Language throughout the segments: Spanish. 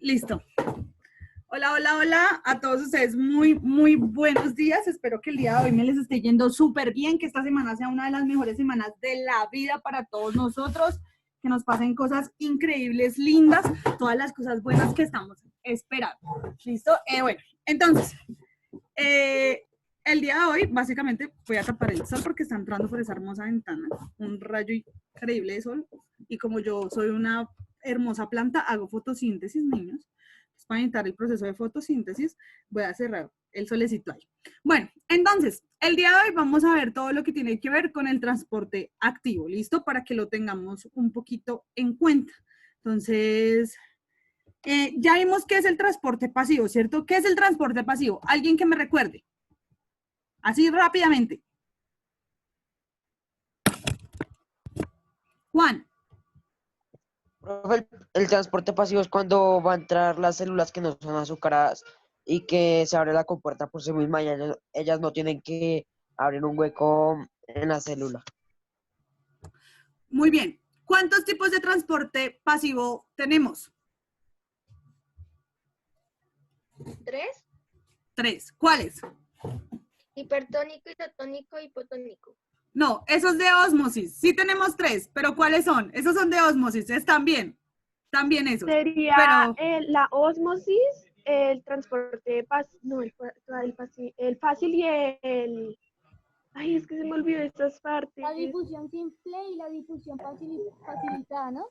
Listo. Hola, hola, hola a todos ustedes. Muy buenos días. Espero que el día de hoy me les esté yendo súper bien, que esta semana sea una de las mejores semanas de la vida para todos nosotros, que nos pasen cosas increíbles, lindas, todas las cosas buenas que estamos esperando. ¿Listo? Bueno, entonces, el día de hoy, básicamente, voy a tapar el sol porque está entrando por esa hermosa ventana un rayo increíble de sol. Y como yo soy una hermosa planta, hago fotosíntesis, niños. Para evitar el proceso de fotosíntesis, voy a cerrar el solecito ahí. Bueno, entonces, el día de hoy vamos a ver todo lo que tiene que ver con el transporte activo, ¿listo? Para que lo tengamos un poquito en cuenta. Entonces, ya vimos qué es el transporte pasivo, ¿cierto? ¿Qué es el transporte pasivo? Alguien que me recuerde. Así rápidamente. Juan. Profe, el transporte pasivo es cuando va a entrar las células que no son azucaradas y que se abre la compuerta por sí misma y ellas no tienen que abrir un hueco en la célula. Muy bien. ¿Cuántos tipos de transporte pasivo tenemos? ¿Tres? 3. ¿Cuáles? Hipertónico, isotónico, hipotónico. No, esos de ósmosis. Sí tenemos 3, pero ¿cuáles son? Esos son de ósmosis, están bien. También esos. Sería Pero la ósmosis, el transporte, el fácil y el... Ay, es que se me olvidó estas partes. La difusión simple y la difusión facilitada, ¿no?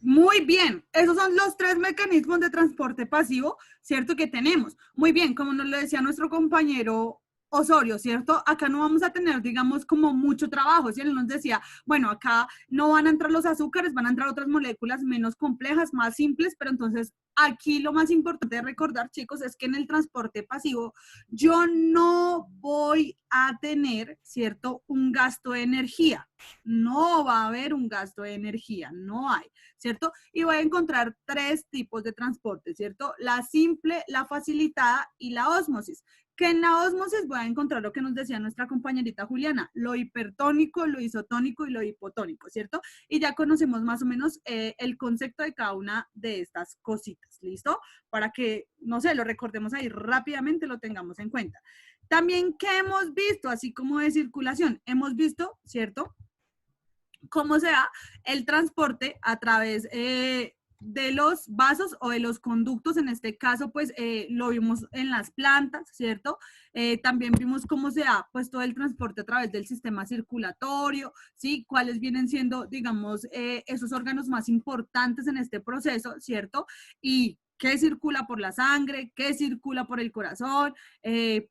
muy bien, esos son los 3 mecanismos de transporte pasivo, ¿cierto? Que tenemos. Muy bien, como nos lo decía nuestro compañero Osorio, ¿cierto? Acá no vamos a tener, digamos, como mucho trabajo, ¿sí? Él nos decía, bueno, acá no van a entrar los azúcares, van a entrar otras moléculas menos complejas, más simples, pero entonces aquí lo más importante de recordar, chicos, es que en el transporte pasivo yo no voy a tener, ¿cierto? Un gasto de energía. No va a haber un gasto de energía, no hay, ¿cierto? Y voy a encontrar 3 tipos de transporte, ¿cierto? La simple, la facilitada y la ósmosis. Que en la ósmosis voy a encontrar lo que nos decía nuestra compañerita Juliana, lo hipertónico, lo isotónico y lo hipotónico, ¿cierto? Y ya conocemos más o menos el concepto de cada una de estas cositas, ¿listo? Para que, no sé, lo recordemos ahí rápidamente, lo tengamos en cuenta. También, ¿qué hemos visto? Así como de circulación, hemos visto, ¿cierto? Cómo se da el transporte a través de los vasos o de los conductos. En este caso, pues lo vimos en las plantas, ¿cierto? También vimos cómo se da pues todo el transporte a través del sistema circulatorio, ¿sí? Cuáles vienen siendo, digamos, esos órganos más importantes en este proceso, ¿cierto? Y qué circula por la sangre, qué circula por el corazón,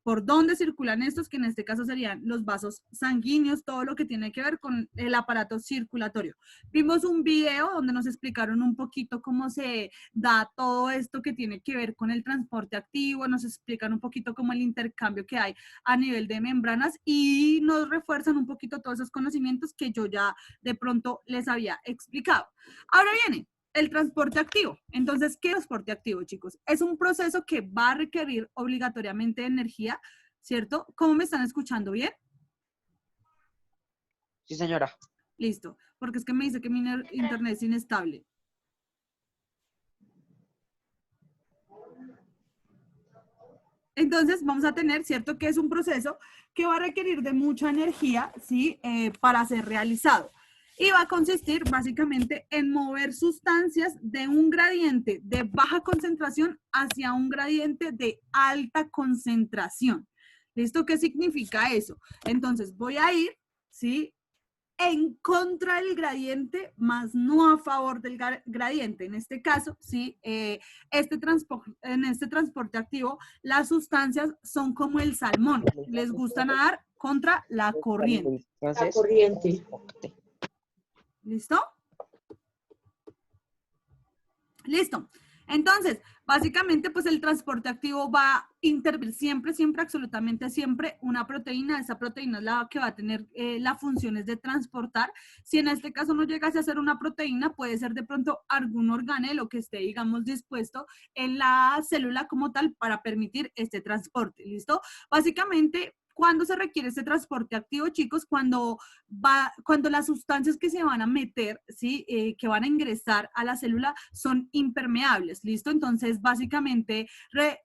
por dónde circulan estos, que en este caso serían los vasos sanguíneos, todo lo que tiene que ver con el aparato circulatorio. Vimos un video donde nos explicaron un poquito cómo se da todo esto que tiene que ver con el transporte activo, nos explican un poquito cómo el intercambio que hay a nivel de membranas y nos refuerzan un poquito todos esos conocimientos que yo ya de pronto les había explicado. Ahora viene el transporte activo. Entonces, ¿qué es transporte activo, chicos? Es un proceso que va a requerir obligatoriamente energía, ¿cierto? ¿Cómo me están escuchando? ¿Bien? Sí, señora. Listo, porque es que me dice que mi internet es inestable. Entonces, vamos a tener, ¿cierto? Que es un proceso que va a requerir de mucha energía, ¿sí? Para ser realizado. Y va a consistir básicamente en mover sustancias de un gradiente de baja concentración hacia un gradiente de alta concentración. ¿Listo? ¿Qué significa eso? Entonces voy a ir, ¿sí? En contra del gradiente, más no a favor del gradiente. En este caso, ¿sí? En este transporte activo, las sustancias son como el salmón. Les gusta nadar contra la corriente. La corriente. ¿Listo? Listo. Entonces, básicamente, pues el transporte activo va a intervenir siempre, absolutamente siempre, una proteína. Esa proteína es la que va a tener las funciones de transportar. Si en este caso no llegase a ser una proteína, puede ser de pronto algún organelo que esté, digamos, dispuesto en la célula como tal para permitir este transporte. ¿Listo? Básicamente, ¿cuándo se requiere este transporte activo, chicos? Cuando las sustancias que se van a meter, ¿sí? Que van a ingresar a la célula son impermeables, ¿listo? Entonces, básicamente,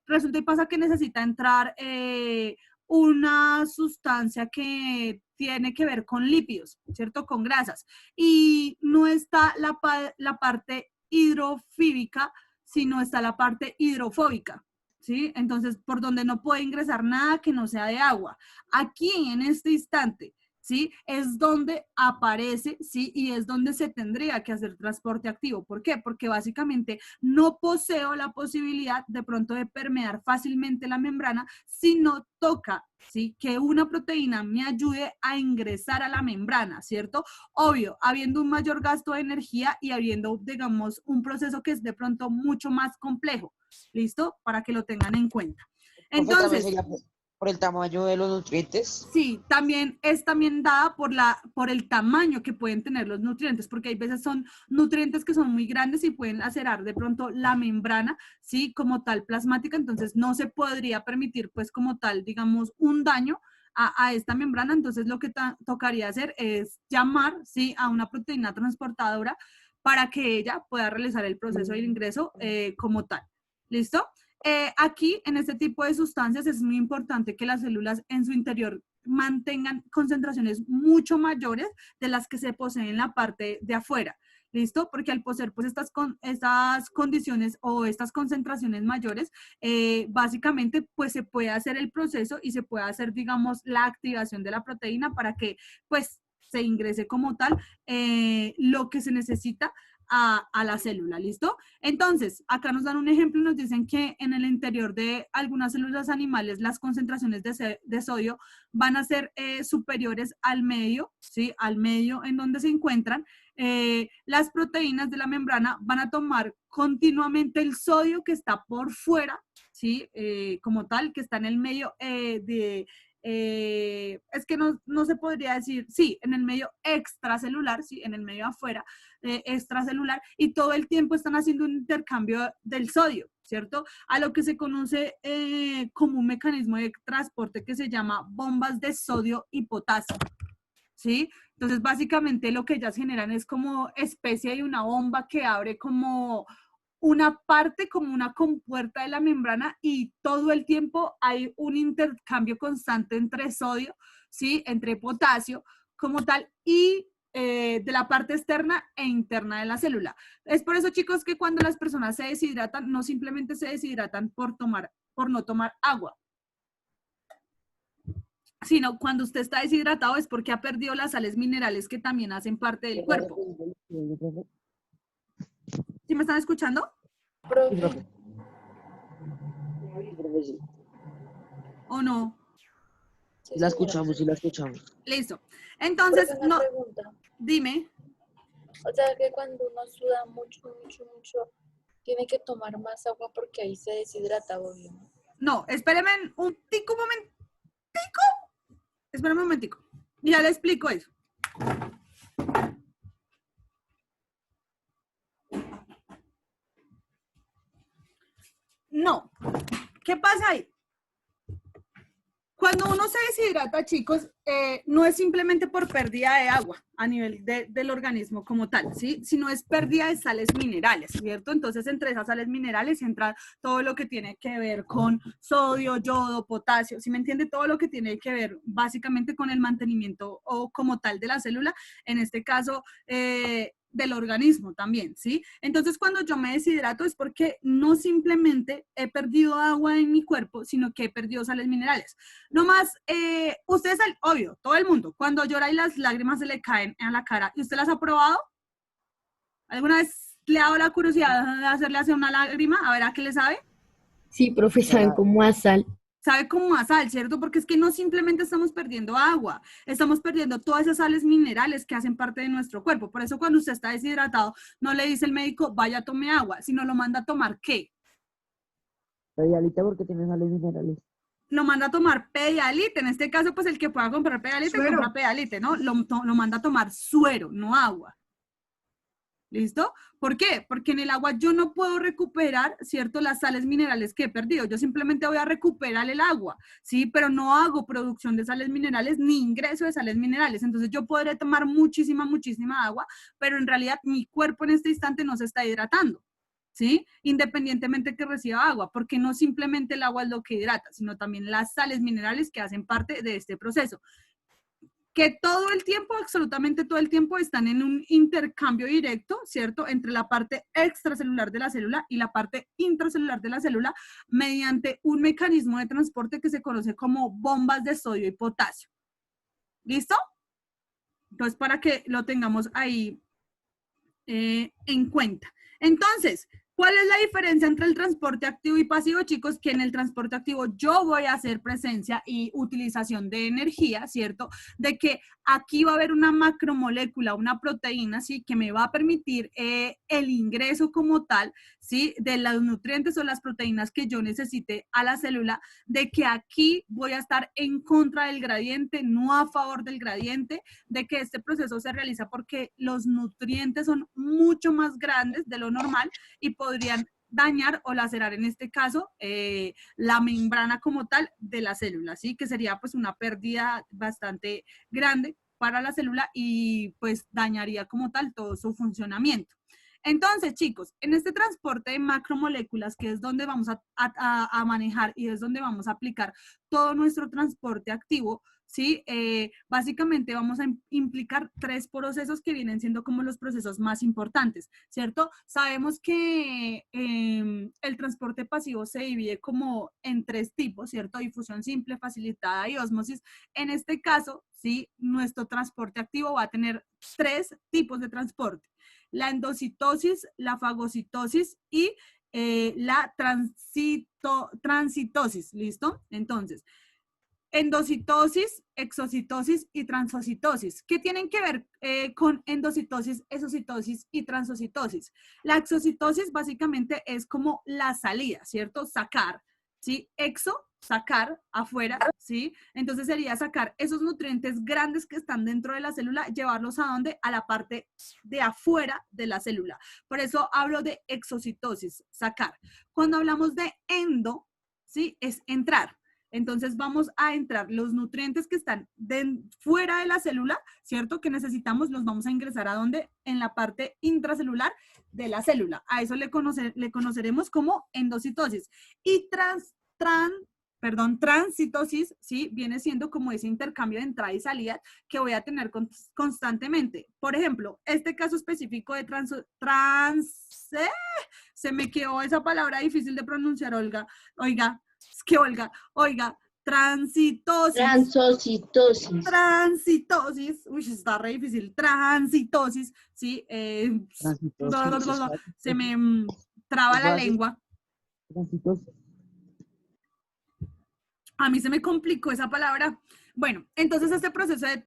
resulta y pasa que necesita entrar una sustancia que tiene que ver con lípidos, ¿cierto? Con grasas. Y no está la parte hidrofílica, sino está la parte hidrofóbica. ¿Sí? Entonces, por donde no puede ingresar nada que no sea de agua. Aquí, en este instante, ¿sí? Es donde aparece, ¿sí? Y es donde se tendría que hacer transporte activo. ¿Por qué? Porque básicamente no poseo la posibilidad de pronto de permear fácilmente la membrana si no toca, ¿sí? Que una proteína me ayude a ingresar a la membrana, ¿cierto? Obvio, habiendo un mayor gasto de energía y habiendo, digamos, un proceso que es de pronto mucho más complejo. ¿Listo? Para que lo tengan en cuenta. Profe, también Entonces, sería por el tamaño de los nutrientes. sí, también es dada por el tamaño que pueden tener los nutrientes, porque hay veces son nutrientes que son muy grandes y pueden lacerar de pronto la membrana, ¿sí? Como tal plasmática, entonces no se podría permitir, pues como tal, digamos, un daño a esta membrana, entonces lo que tocaría hacer es llamar, ¿sí? A una proteína transportadora para que ella pueda realizar el proceso de ingreso como tal. ¿Listo? Aquí, en este tipo de sustancias, es muy importante que las células en su interior mantengan concentraciones mucho mayores de las que se poseen en la parte de afuera. ¿Listo? Porque al poseer pues estas condiciones o estas concentraciones mayores, básicamente pues se puede hacer el proceso y se puede hacer, digamos, la activación de la proteína para que pues se ingrese como tal lo que se necesita a la célula, ¿listo? Entonces, acá nos dan un ejemplo y nos dicen que en el interior de algunas células animales las concentraciones de sodio van a ser superiores al medio, ¿sí? Al medio en donde se encuentran. Las proteínas de la membrana van a tomar continuamente el sodio que está por fuera, ¿sí? Como tal, que está en el medio es que no se podría decir, sí, en el medio extracelular, sí, en el medio afuera, extracelular, y todo el tiempo están haciendo un intercambio del sodio, ¿cierto? A lo que se conoce como un mecanismo de transporte que se llama bombas de sodio y potasio, ¿sí? Entonces, básicamente lo que ellas generan es como especie de una bomba que abre como una parte, como una compuerta de la membrana y todo el tiempo hay un intercambio constante entre sodio, ¿sí? Entre potasio como tal y de la parte externa e interna de la célula. Es por eso, chicos, que cuando las personas se deshidratan, no simplemente se deshidratan por no tomar agua, sino cuando usted está deshidratado es porque ha perdido las sales minerales que también hacen parte del cuerpo. ¿Sí me están escuchando? Profe, ¿O no? sí, Sí la señora. escuchamos, sí la escuchamos. Listo. Entonces, Profe, una no, pregunta. dime. O sea que cuando uno suda mucho, tiene que tomar más agua porque ahí se deshidrata, obvio, ¿no? No, espéreme un momentico. Espérame un momentico. Ya le explico eso. No. ¿Qué pasa ahí? Cuando uno se deshidrata, chicos, no es simplemente por pérdida de agua a nivel del organismo como tal, ¿sí? Sino es pérdida de sales minerales, ¿cierto? Entonces, entre esas sales minerales entra todo lo que tiene que ver con sodio, yodo, potasio, ¿sí me entiende? Todo lo que tiene que ver básicamente con el mantenimiento o como tal de la célula, en este caso, del organismo también, ¿sí? Entonces, cuando yo me deshidrato es porque no simplemente he perdido agua en mi cuerpo, sino que he perdido sales minerales. No más, ustedes, obvio, todo el mundo, cuando llora y las lágrimas se le caen a la cara, ¿y usted las ha probado? ¿Alguna vez le ha dado la curiosidad de hacerle hacer una lágrima? A ver, ¿a qué le sabe? Sí, profe, saben como a sal. Sabe como a sal, ¿cierto? Porque es que no simplemente estamos perdiendo agua, estamos perdiendo todas esas sales minerales que hacen parte de nuestro cuerpo. Por eso cuando usted está deshidratado, no le dice el médico, vaya, tome agua, sino lo manda a tomar, ¿qué? Pedialite porque tiene sales minerales. Lo manda a tomar Pedialyte. En este caso, pues el que pueda comprar Pedialyte, compra Pedialyte, ¿no? Lo manda a tomar suero, no agua. ¿Listo? ¿Por qué? Porque en el agua yo no puedo recuperar, ¿cierto? Las sales minerales que he perdido. Yo simplemente voy a recuperar el agua, ¿sí? Pero no hago producción de sales minerales ni ingreso de sales minerales. Entonces yo podré tomar muchísima agua, pero en realidad mi cuerpo en este instante no se está hidratando, ¿sí? Independientemente que reciba agua, porque no simplemente el agua es lo que hidrata, sino también las sales minerales que hacen parte de este proceso, que todo el tiempo, absolutamente todo el tiempo, están en un intercambio directo, ¿cierto? Entre la parte extracelular de la célula y la parte intracelular de la célula mediante un mecanismo de transporte que se conoce como bombas de sodio y potasio. ¿Listo? Entonces, para que lo tengamos ahí en cuenta. Entonces, ¿cuál es la diferencia entre el transporte activo y pasivo, chicos? Que en el transporte activo yo voy a hacer presencia y utilización de energía, ¿cierto? De que aquí va a haber una macromolécula, una proteína, ¿sí? Que me va a permitir el ingreso como tal, ¿sí? De los nutrientes o las proteínas que yo necesite a la célula, de que aquí voy a estar en contra del gradiente, no a favor del gradiente, de que este proceso se realiza porque los nutrientes son mucho más grandes de lo normal y podrían dañar o lacerar en este caso la membrana como tal de la célula, ¿sí? Que sería pues una pérdida bastante grande para la célula y pues dañaría como tal todo su funcionamiento. Entonces, chicos, en este transporte de macromoléculas, que es donde vamos a manejar y es donde vamos a aplicar todo nuestro transporte activo, ¿sí? Básicamente vamos a implicar 3 procesos que vienen siendo como los procesos más importantes, ¿cierto? Sabemos que el transporte pasivo se divide como en 3 tipos, ¿cierto? Difusión simple, facilitada y ósmosis. En este caso, ¿sí? Nuestro transporte activo va a tener 3 tipos de transporte: la endocitosis, la fagocitosis y la transitosis, ¿listo? Entonces, endocitosis, exocitosis y transocitosis. ¿Qué tienen que ver con endocitosis, exocitosis y transocitosis? La exocitosis básicamente es como la salida, ¿cierto? Sacar, ¿sí? Exo, sacar afuera, ¿sí? Entonces sería sacar esos nutrientes grandes que están dentro de la célula, llevarlos a dónde? A la parte de afuera de la célula. Por eso hablo de exocitosis, sacar. Cuando hablamos de endo, ¿sí? Es entrar. Entonces vamos a entrar los nutrientes que están fuera de la célula, ¿cierto? Que necesitamos, los vamos a ingresar a ¿dónde? En la parte intracelular de la célula. A eso le conoceremos como endocitosis. Y transitosis, ¿sí? Viene siendo como ese intercambio de entrada y salida que voy a tener constantemente. Por ejemplo, este caso específico de se me quedó esa palabra difícil de pronunciar, Olga. Es que oiga, transitosis, uy, está re difícil, transitosis, ¿sí? Se me traba la lengua. A mí se me complicó esa palabra. Bueno, entonces este proceso de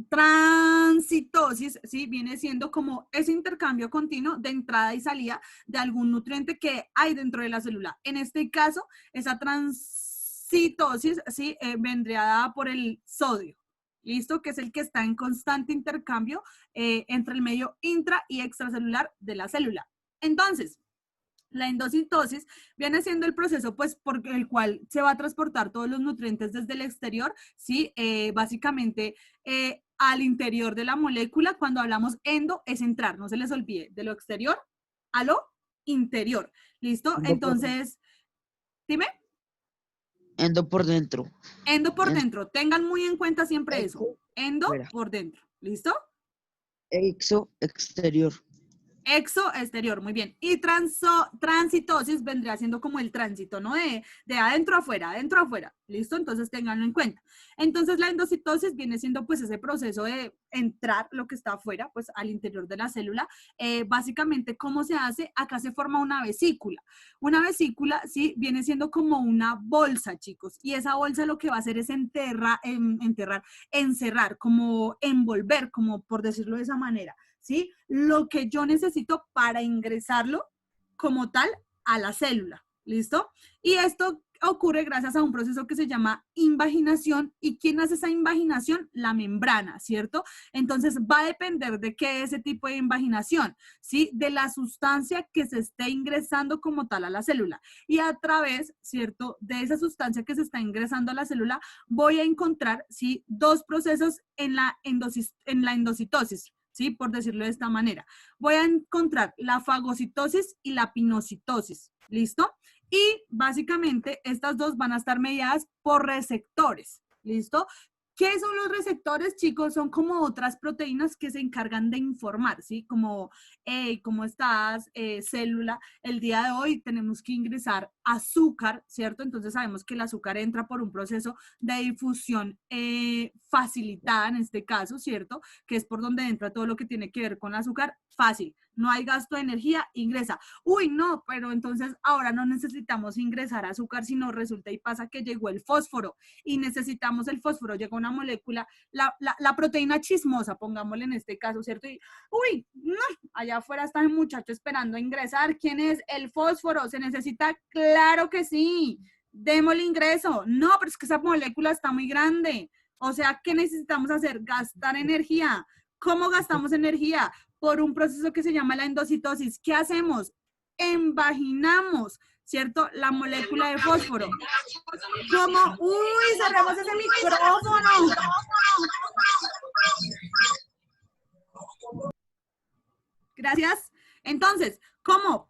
transitosis, ¿sí? Viene siendo como ese intercambio continuo de entrada y salida de algún nutriente que hay dentro de la célula. En este caso, esa transitosis, ¿sí? Vendría dada por el sodio, ¿listo? Que es el que está en constante intercambio entre el medio intra y extracelular de la célula. Entonces, la endocitosis viene siendo el proceso, pues, por el cual se va a transportar todos los nutrientes desde el exterior, ¿sí? Básicamente, al interior de la molécula. Cuando hablamos endo, es entrar, no se les olvide, de lo exterior a lo interior, ¿listo? Entonces, dime. Endo por dentro. Endo por dentro, tengan muy en cuenta siempre eso. Endo por dentro, ¿listo? Exo, exterior. Exo, exterior, muy bien. Y transitosis vendría siendo como el tránsito, ¿no? De adentro a afuera, ¿listo? Entonces ténganlo en cuenta. Entonces la endocitosis viene siendo pues ese proceso de entrar lo que está afuera, pues al interior de la célula. Básicamente, ¿cómo se hace? Acá se forma una vesícula. Una vesícula, sí, viene siendo como una bolsa, chicos. Y esa bolsa lo que va a hacer es encerrar, como envolver, como por decirlo de esa manera, ¿sí? Lo que yo necesito para ingresarlo como tal a la célula, ¿listo? Y esto ocurre gracias a un proceso que se llama invaginación. ¿Y quién hace esa invaginación? La membrana, ¿cierto? Entonces va a depender de qué es ese tipo de invaginación, ¿sí? De la sustancia que se esté ingresando como tal a la célula. Y a través, ¿cierto? De esa sustancia que se está ingresando a la célula, voy a encontrar, ¿sí? Dos procesos en la endocitosis, ¿sí? Por decirlo de esta manera. Voy a encontrar la fagocitosis y la pinocitosis, ¿listo? Y básicamente estas dos van a estar mediadas por receptores, ¿listo? ¿Qué son los receptores, chicos? Son como otras proteínas que se encargan de informar, ¿sí? Como, hey, ¿cómo estás, célula? El día de hoy tenemos que ingresar azúcar, ¿cierto? Entonces sabemos que el azúcar entra por un proceso de difusión facilitada en este caso, ¿cierto? Que es por donde entra todo lo que tiene que ver con el azúcar, fácil. No hay gasto de energía, ingresa. Uy, no, pero entonces ahora no necesitamos ingresar azúcar, sino resulta y pasa que llegó el fósforo y necesitamos el fósforo, llega una molécula, la proteína chismosa, pongámosle en este caso, ¿cierto? Y, uy, no, allá afuera está el muchacho esperando a ingresar. ¿Quién es? El fósforo. ¿Se necesita? Claro que sí. Démosle ingreso. No, pero es que esa molécula está muy grande. O sea, ¿qué necesitamos hacer? Gastar energía. ¿Cómo gastamos energía? Por un proceso que se llama la endocitosis. ¿Qué hacemos? Envaginamos, ¿cierto? La molécula de fósforo. ¿Cómo? ¡Uy! Cerramos ese micrófono. Gracias. Entonces, ¿cómo?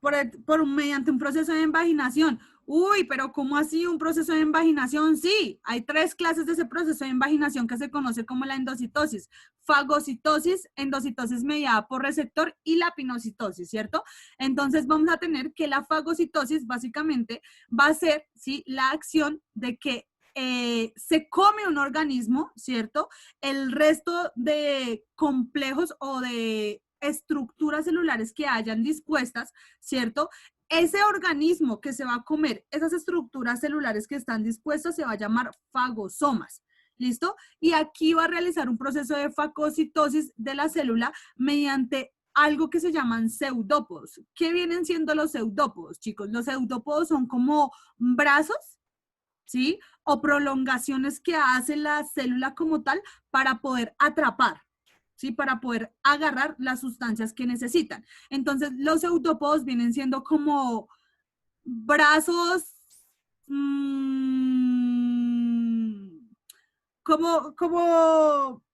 Mediante un proceso de invaginación. Uy, pero ¿cómo así un proceso de invaginación? Sí, hay 3 clases de ese proceso de invaginación que se conoce como la endocitosis. Fagocitosis, endocitosis mediada por receptor y la pinocitosis, ¿cierto? Entonces vamos a tener que la fagocitosis básicamente va a ser, ¿sí? La acción de que se come un organismo, ¿cierto? El resto de complejos o de estructuras celulares que hayan dispuestas, ¿cierto? Ese organismo que se va a comer, esas estructuras celulares que están dispuestas, se va a llamar fagosomas. ¿Listo? Y aquí va a realizar un proceso de fagocitosis de la célula mediante algo que se llaman pseudópodos. ¿Qué vienen siendo los pseudópodos, chicos? Los pseudópodos son como brazos, ¿sí? O prolongaciones que hace la célula como tal para poder atrapar, ¿sí? Para poder agarrar las sustancias que necesitan. Entonces, los pseudópodos vienen siendo como brazos, como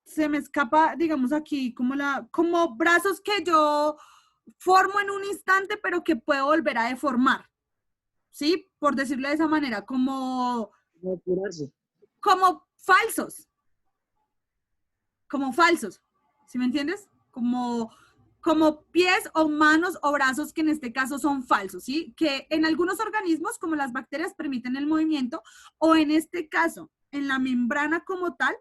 se me escapa, digamos aquí, como brazos que yo formo en un instante, pero que puedo volver a deformar, ¿sí? Por decirlo de esa manera, como falsos, ¿sí me entiendes? Como pies o manos o brazos que en este caso son falsos, ¿sí? Que en algunos organismos, como las bacterias, permiten el movimiento, o en este caso, en la membrana como tal,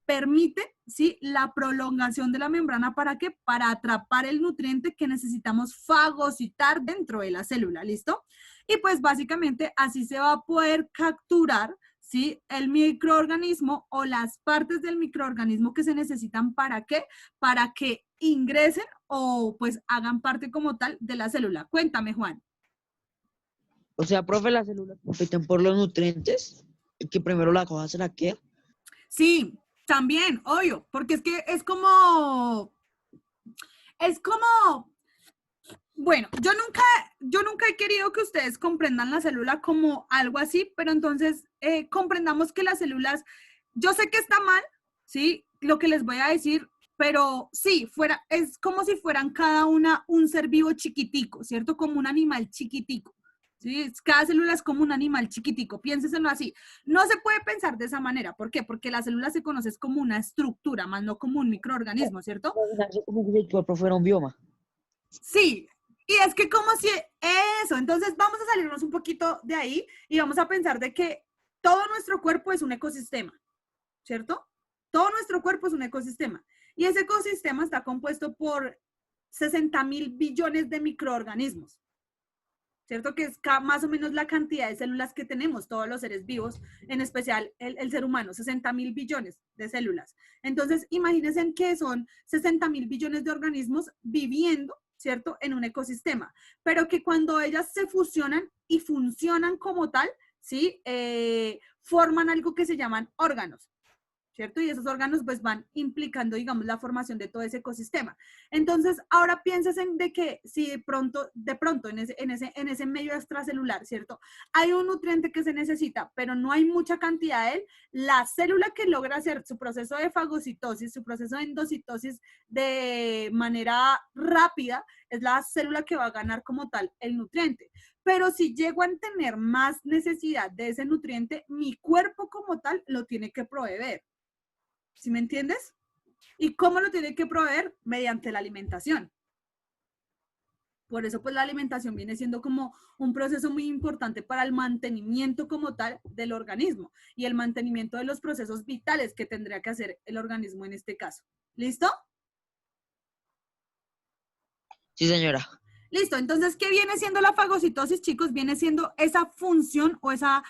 permite, ¿sí? La prolongación de la membrana, ¿para qué? Para atrapar el nutriente que necesitamos fagocitar dentro de la célula, ¿listo? Y pues básicamente así se va a poder capturar, ¿sí? El microorganismo o las partes del microorganismo que se necesitan, ¿para qué? Para que ingresen o pues hagan parte como tal de la célula. Cuéntame, Juan. O sea, profe, las células compiten por los nutrientes. El que primero la coja se la queda. Sí, también, obvio, porque es que es como, bueno, yo nunca he querido que ustedes comprendan la célula como algo así, pero entonces comprendamos que las células, yo sé que está mal, ¿sí? Lo que les voy a decir, pero sí, es como si fueran cada una un ser vivo chiquitico, ¿cierto? Como un animal chiquitico. ¿Sí? Cada célula es como un animal chiquitico, piénsenselo así. No se puede pensar de esa manera. ¿Por qué? Porque la célula se conoce como una estructura, más no como un microorganismo, ¿cierto? Como si el cuerpo fuera un bioma. Sí, y es que como si eso, entonces vamos a salirnos un poquito de ahí y vamos a pensar de que todo nuestro cuerpo es un ecosistema, ¿cierto? Todo nuestro cuerpo es un ecosistema y ese ecosistema está compuesto por 60.000 billones de microorganismos, ¿cierto? Que es más o menos la cantidad de células que tenemos todos los seres vivos, en especial el ser humano, 60.000 billones de células. Entonces, imagínense que son 60.000 billones de organismos viviendo, ¿cierto? En un ecosistema, pero que cuando ellas se fusionan y funcionan como tal, ¿sí? Forman algo que se llaman órganos, ¿cierto? Y esos órganos pues van implicando, digamos, la formación de todo ese ecosistema. Entonces, ahora piensas en de que si de pronto en ese medio extracelular, ¿cierto? Hay un nutriente que se necesita, pero no hay mucha cantidad de él, la célula que logra hacer su proceso de fagocitosis, su proceso de endocitosis de manera rápida, es la célula que va a ganar como tal el nutriente. Pero si llego a tener más necesidad de ese nutriente, mi cuerpo como tal lo tiene que proveer. ¿Sí me entiendes? ¿Y cómo lo tiene que proveer? Mediante la alimentación. Por eso, pues la alimentación viene siendo como un proceso muy importante para el mantenimiento como tal del organismo y el mantenimiento de los procesos vitales que tendría que hacer el organismo en este caso. ¿Listo? Sí, señora. Listo. Entonces, ¿qué viene siendo la fagocitosis, chicos? Viene siendo esa función o esa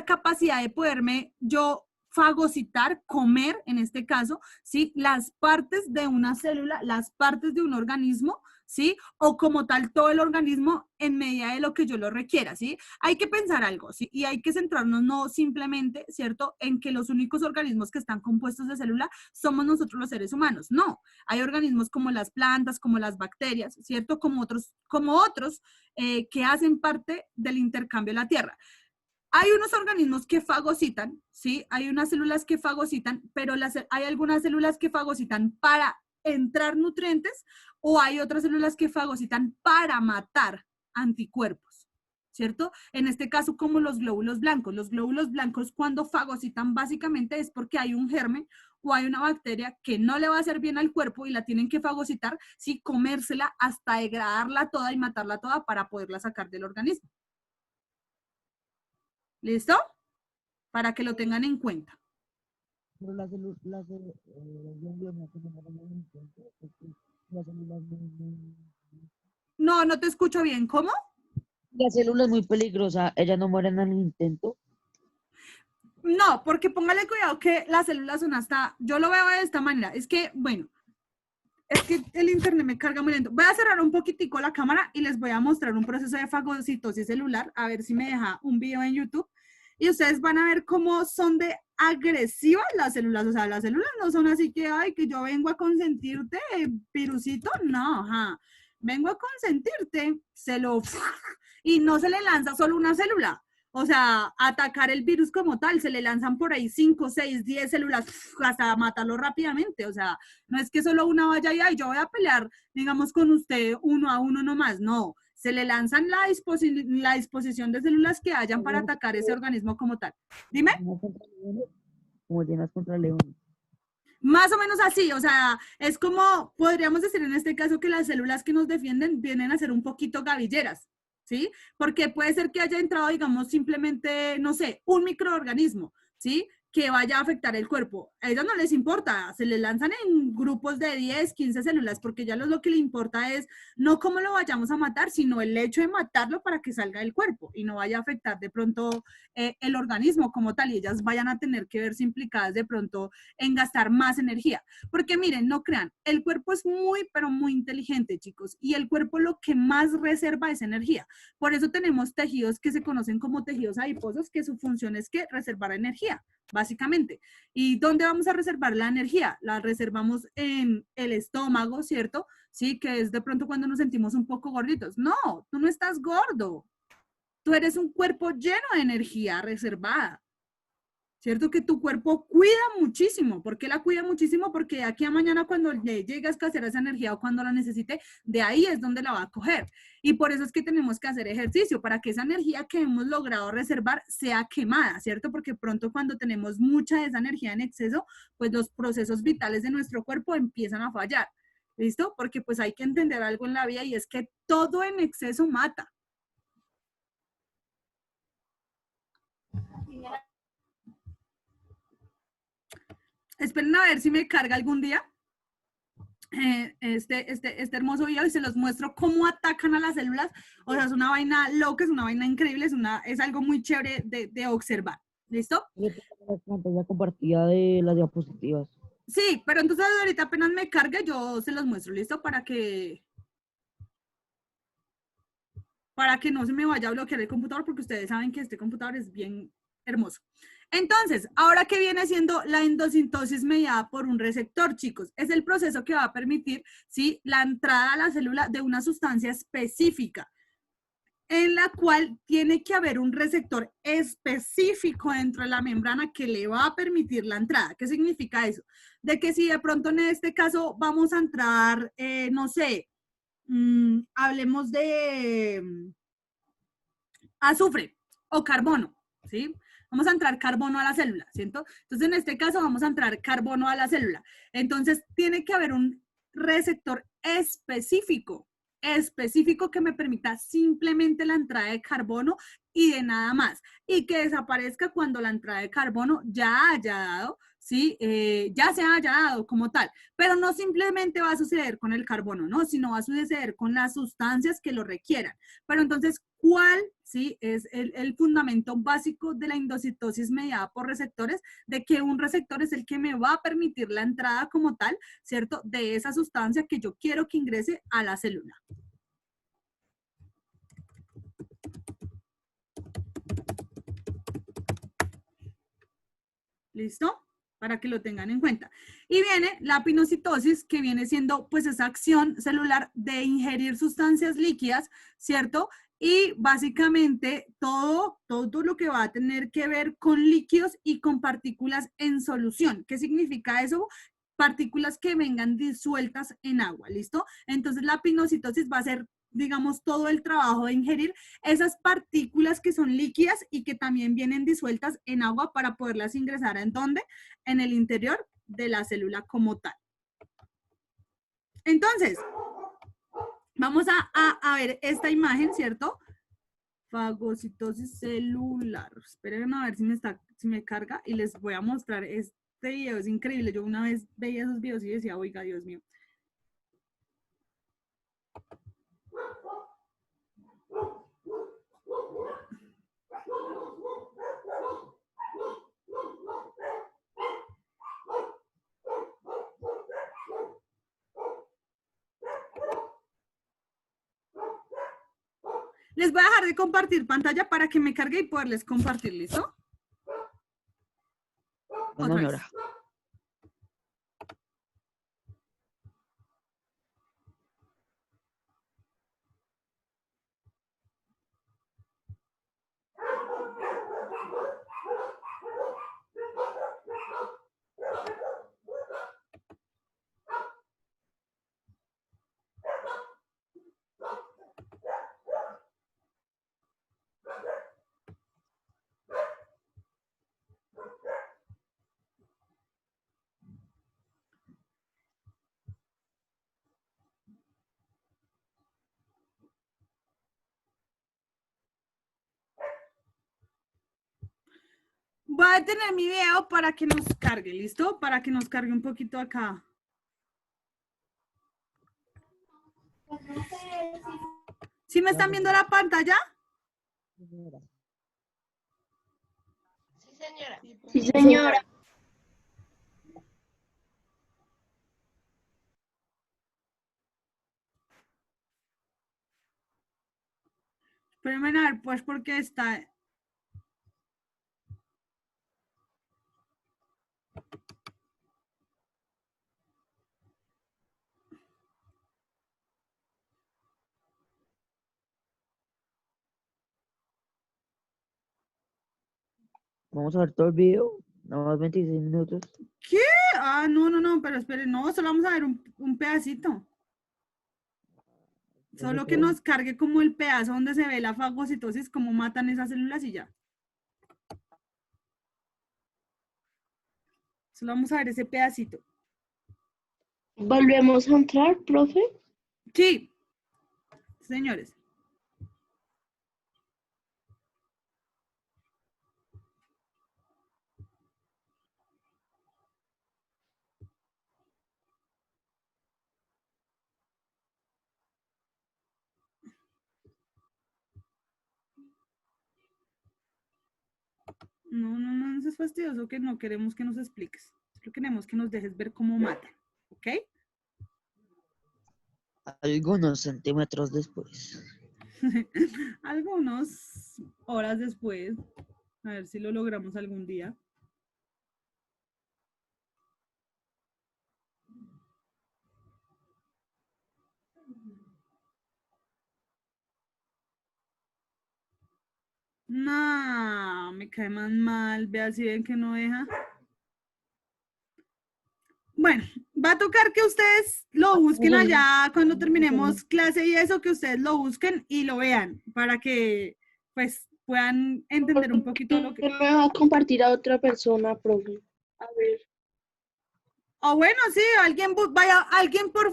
capacidad de poderme yo fagocitar, comer, en este caso, ¿sí? Las partes de una célula, las partes de un organismo, ¿sí? O como tal, todo el organismo en medida de lo que yo lo requiera, ¿sí? Hay que pensar algo, ¿sí? Y hay que centrarnos no simplemente, ¿cierto?, en que los únicos organismos que están compuestos de célula somos nosotros los seres humanos. No, hay organismos como las plantas, como las bacterias, ¿cierto? Como otros que hacen parte del intercambio de la Tierra. Hay unos organismos que fagocitan, ¿sí? Hay unas células que fagocitan, pero hay algunas células que fagocitan para entrar nutrientes o hay otras células que fagocitan para matar anticuerpos, ¿cierto? En este caso, como los glóbulos blancos. Los glóbulos blancos cuando fagocitan básicamente es porque hay un germen o hay una bacteria que no le va a hacer bien al cuerpo y la tienen que fagocitar, sí, comérsela hasta degradarla toda y matarla toda para poderla sacar del organismo. ¿Listo? Para que lo tengan en cuenta. Pero las células No, no te escucho bien. ¿Cómo? la célula es muy peligrosa, ellas no mueren al intento. No, porque póngale cuidado que las células son hasta, yo lo veo de esta manera, es que, bueno, es que el internet me carga muy lento. Voy a cerrar un poquitico la cámara y les voy a mostrar un proceso de fagocitosis celular, a ver si me deja un video en YouTube. Y ustedes van a ver cómo son de agresivas las células. O sea, las células no son así que, ay, que yo vengo a consentirte, pirucito. No, ajá. Vengo a consentirte, y no se le lanza solo una célula. O sea, atacar el virus como tal, se le lanzan por ahí 5, 6, 10 células hasta matarlo rápidamente. O sea, no es que solo una vaya y, ay, yo voy a pelear, digamos, con usted uno a uno nomás. No, se le lanzan la disposición de células que hayan para atacar ese organismo como tal. Dime. Como llenas contra leones. Más o menos así, o sea, es como, podríamos decir en este caso que las células que nos defienden vienen a ser un poquito gavilleras, ¿sí? Porque puede ser que haya entrado, digamos, simplemente, no sé, un microorganismo, ¿sí? Que vaya a afectar el cuerpo. A ellos no les importa, se les lanzan en grupos de 10, 15 células, porque ya lo que le importa es no cómo lo vayamos a matar, sino el hecho de matarlo para que salga del cuerpo y no vaya a afectar de pronto el organismo como tal y ellas vayan a tener que verse implicadas de pronto en gastar más energía. Porque miren, no crean, el cuerpo es muy, pero muy inteligente, chicos, y el cuerpo lo que más reserva es energía. Por eso tenemos tejidos que se conocen como tejidos adiposos, que su función es que reservar energía, básicamente. ¿Y dónde vamos a reservar la energía? La reservamos en el estómago, ¿cierto? Sí, que es de pronto cuando nos sentimos un poco gorditos. No, tú no estás gordo. Tú eres un cuerpo lleno de energía reservada. ¿Cierto? Que tu cuerpo cuida muchísimo. ¿Por qué la cuida muchísimo? Porque de aquí a mañana cuando le llegue a escasear esa energía o cuando la necesite, de ahí es donde la va a coger. Y por eso es que tenemos que hacer ejercicio, para que esa energía que hemos logrado reservar sea quemada, ¿cierto? Porque pronto cuando tenemos mucha de esa energía en exceso, pues los procesos vitales de nuestro cuerpo empiezan a fallar. ¿Listo? Porque pues hay que entender algo en la vida y es que todo en exceso mata. Esperen a ver si me carga algún día este hermoso video y se los muestro cómo atacan a las células. O sea, es una vaina loca, es una vaina increíble, es algo muy chévere de observar. ¿Listo? La pantalla compartida de las diapositivas. Sí, pero entonces ahorita apenas me cargue, yo se los muestro, ¿listo? Para que para que no se me vaya a bloquear el computador, porque ustedes saben que este computador es bien hermoso. Entonces, ahora que viene siendo la endocintosis mediada por un receptor, chicos, es el proceso que va a permitir, ¿sí?, la entrada a la célula de una sustancia específica, en la cual tiene que haber un receptor específico dentro de la membrana que le va a permitir la entrada. ¿Qué significa eso? De que si de pronto en este caso vamos a entrar, no sé, hablemos de azufre o carbono, ¿sí? Vamos a entrar carbono a la célula, ¿cierto? Entonces, en este caso vamos a entrar carbono a la célula. Entonces, tiene que haber un receptor específico que me permita simplemente la entrada de carbono y de nada más. Y que desaparezca cuando la entrada de carbono ya haya dado, ¿sí? Ya se haya dado como tal. Pero no simplemente va a suceder con el carbono, ¿no? Sino va a suceder con las sustancias que lo requieran. Pero entonces, ¿cuál, sí, es el fundamento básico de la endocitosis mediada por receptores? De que un receptor es el que me va a permitir la entrada como tal, ¿cierto?, de esa sustancia que yo quiero que ingrese a la célula. ¿Listo? Para que lo tengan en cuenta. Y viene la pinocitosis, que viene siendo pues esa acción celular de ingerir sustancias líquidas, ¿cierto? Y básicamente todo lo que va a tener que ver con líquidos y con partículas en solución. ¿Qué significa eso? Partículas que vengan disueltas en agua, ¿listo? Entonces la pinocitosis va a ser, digamos, todo el trabajo de ingerir esas partículas que son líquidas y que también vienen disueltas en agua para poderlas ingresar ¿en dónde? En el interior de la célula como tal. Entonces, vamos a ver esta imagen, ¿cierto? Fagocitosis celular. Esperen a ver si me carga y les voy a mostrar este video. Es increíble. Yo una vez veía esos videos y decía, oiga, Dios mío. Les voy a dejar de compartir pantalla para que me cargue y poderles compartir, ¿listo? Bueno, Otra vez. señora. Voy a detener mi video para que nos cargue, ¿listo? Para que nos cargue un poquito acá. ¿Sí me están viendo la pantalla? Sí, señora. Sí, señora. Espérenme a ver, pues, porque está... Vamos a ver todo el video. Nada más 26 minutos. ¿Qué? Ah, no, pero esperen, no, solo vamos a ver un pedacito. Solo que nos cargue como el pedazo donde se ve la fagocitosis, cómo matan esas células y ya. Solo vamos a ver ese pedacito. ¿Volvemos a entrar, profe? Sí, señores. No es fastidioso que no queremos que nos expliques. Solo queremos que nos dejes ver cómo matan. ¿Ok? Algunos centímetros después. Algunas horas después. A ver si lo logramos algún día. No, me cae más mal. Vea si ven que no deja. Bueno, va a tocar que ustedes lo busquen allá cuando terminemos clase y eso, que ustedes lo busquen y lo vean para que pues puedan entender un poquito lo que... Me va a compartir a otra persona, profe. A ver. O bueno, sí, alguien por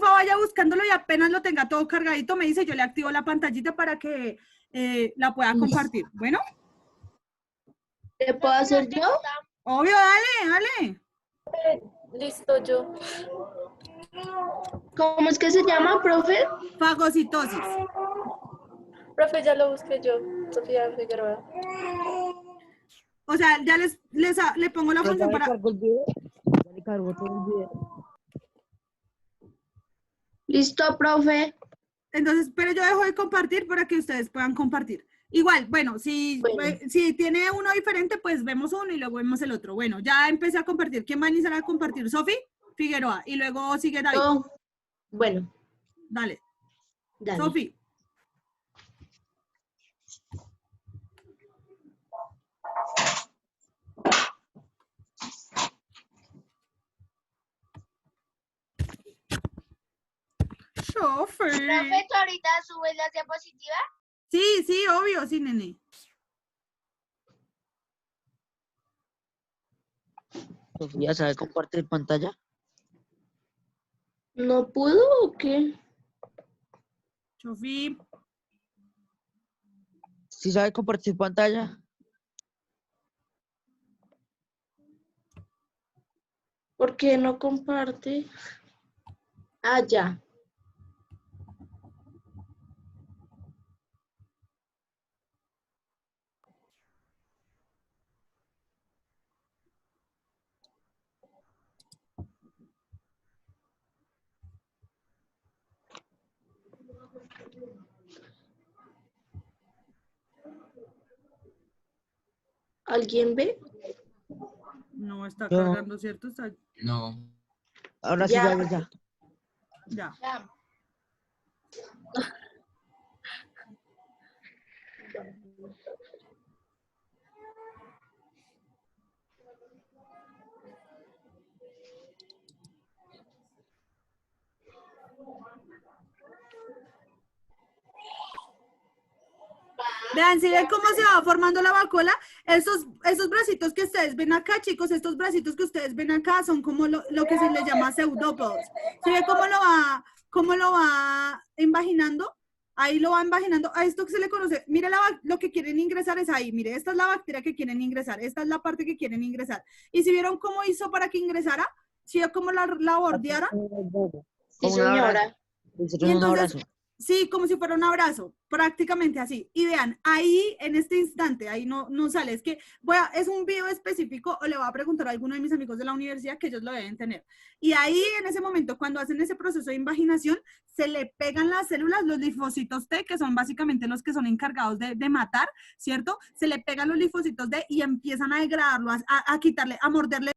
favor vaya buscándolo y apenas lo tenga todo cargadito, me dice, yo le activo la pantallita para que la pueda compartir. Bueno, ¿Qué puedo hacer yo? obvio, dale. Listo, yo. ¿Cómo es que se llama, profe? Fagocitosis. Profe, ya lo busqué yo. Sofía Figueroa. O sea, ya le pongo la Yo ya función le para... cargo el video. Ya le cargo todo el video. Listo, profe. Entonces, pero yo dejo de compartir para que ustedes puedan compartir. Igual, bueno, si tiene uno diferente, pues vemos uno y luego vemos el otro. Bueno, ya empecé a compartir. ¿Quién va a iniciar a compartir? Sofi Figueroa. Y luego sigue David. Yo. Bueno, Dale. dale. Sofi. Sofi. Profe, ¿tú ahorita subes las diapositivas? Sí, obvio, sí, nene. Sofía, ¿sabe compartir pantalla? ¿No pudo o qué? Sofi. ¿Sí sabe compartir pantalla? ¿Por qué no comparte? Ah, ya. ¿Alguien ve? No está Yo. cargando, ¿cierto? Está... No. Ahora sí, Ya. ya. Ya. Ya. Vean, si ven cómo se va formando la vacuola, esos bracitos que ustedes ven acá, chicos, estos bracitos que ustedes ven acá son como lo que se les llama pseudópodos. ¿Sí ve cómo lo va invaginando? Ahí lo va invaginando. A esto que se le conoce, mire lo que quieren ingresar es ahí. Mire, esta es la bacteria que quieren ingresar. Esta es la parte que quieren ingresar. ¿Y si vieron cómo hizo para que ingresara? ¿Sí vio cómo la bordeara? Sí, señora. Y entonces, sí, como si fuera un abrazo, prácticamente así. Y vean, ahí en este instante, ahí no sale, es que es un video específico o le voy a preguntar a alguno de mis amigos de la universidad que ellos lo deben tener. Y ahí en ese momento, cuando hacen ese proceso de invaginación, se le pegan las células, los linfocitos T, que son básicamente los que son encargados de matar, ¿cierto? Se le pegan los linfocitos D y empiezan a degradarlo, a quitarle, a morderle